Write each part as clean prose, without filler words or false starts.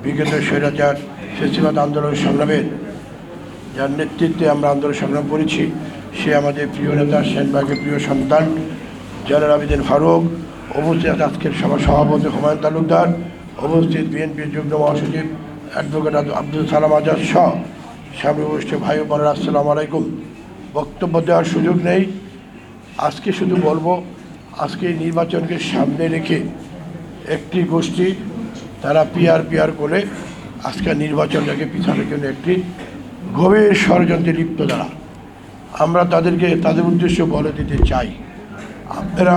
বিগত স্বৈরাচার ফেসিবাদ আন্দোলন সংগ্রামের যার নেতৃত্বে আমরা আন্দোলন সংগ্রাম করেছি, সে আমাদের প্রিয় নেতা সেনবাগের প্রিয় সন্তান জয়নুল আবেদিন ফারুক, উপস্থিত আজকের সভা সভাপতি হুমায়ুন তালুকদার, উপস্থিত বিএনপির যুগ্ম মহাসচিব অ্যাডভোকেট আব্দুল সালাম আজাদ সহ সামনে উপস্থিত ভাই বোনেরা, আসসালামু আলাইকুম। বক্তব্য দেওয়ার সুযোগ নেই, আজকে শুধু বলবো, আজকে নির্বাচনকে সামনে রেখে একটি গোষ্ঠী তারা পিআর করে আজকের নির্বাচনটাকে পিছানোর জন্য একটি গভীর ষড়যন্ত্রে লিপ্ত তারা। আমরা তাদের উদ্দেশ্য বলে দিতে চাই, আপনারা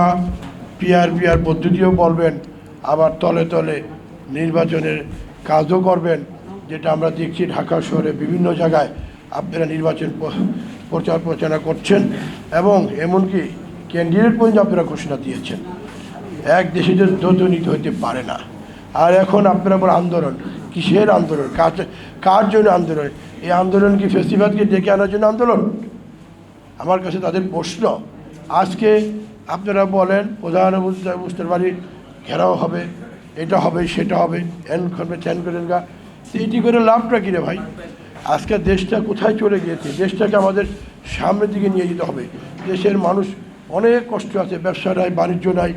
পিআর পদ্ধতিও বলবেন, আবার তলে তলে নির্বাচনের কাজও করবেন, যেটা আমরা দেখছি ঢাকা শহরে বিভিন্ন জায়গায় আপনারা নির্বাচন প্রচার প্রচারণা করছেন এবং এমনকি ক্যান্ডিডেট পর্যন্ত আপনারা ঘোষণা দিয়েছেন। এক দেশে যে দ্বৈত হইতে পারে না। আর এখন আপনারা বড় আন্দোলন, কিসের আন্দোলন, কার জন্য আন্দোলন? এই আন্দোলন কি ফেস্টিভ্যালকে ডেকে আনার জন্য আন্দোলন? আমার কাছে তাদের প্রশ্ন। আজকে আপনারা বলেন প্রধান উপদেষ্টার বাড়ি ঘেরাও হবে, এটা হবে সেটা হবে, এন করবে ত্যান করেন গা, এইটি করে লাভটা কিনে ভাই? আজকে দেশটা কোথায় চলে গিয়েছে? দেশটাকে আমাদের সামনের দিকে নিয়ে যেতে হবে। দেশের মানুষ অনেক কষ্ট আছে, ব্যবসা নাই, বাণিজ্য নাই,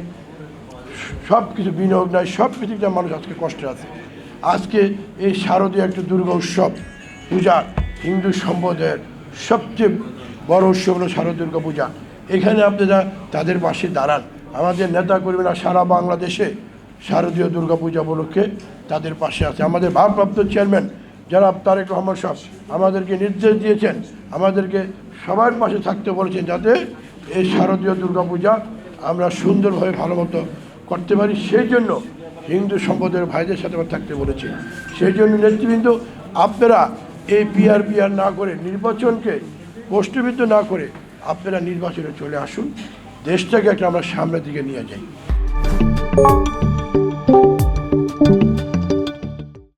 সব কিছু বিনিয়োগ নাই, সব কিছুটা মানুষ আজকে কষ্টে আছে। আজকে এই শারদীয় একটা দুর্গা উৎসব পূজা, হিন্দু সম্প্রদায়ের সবচেয়ে বড় উৎসব হলো শারদ দুর্গা পূজা। এখানে আপনারা তাদের পাশে দাঁড়ান। আমাদের নেতা কর্মীরা সারা বাংলাদেশে শারদীয় দুর্গা পূজা উপলক্ষে তাদের পাশে আছে। আমাদের ভারপ্রাপ্ত চেয়ারম্যান জনাব তারেক রহমান সাহেব আমাদেরকে নির্দেশ দিয়েছেন, আমাদেরকে সবার পাশে থাকতে বলেছেন, যাতে এই শারদীয় দুর্গা পূজা আমরা সুন্দরভাবে ভালো মতো করতে পারি। সেই জন্য হিন্দু সম্প্রদায়ের ভাইদের সাথে থাকতে বলেছে। সেই জন্য নেতৃবৃন্দ, আপনারা এই পিআর না করে, নির্বাচনকে প্রশ্নবিদ্ধ না করে আপনারা নির্বাচনে চলে আসুন, দেশটাকে একটা আমরা সামনের দিকে নিয়ে যাই।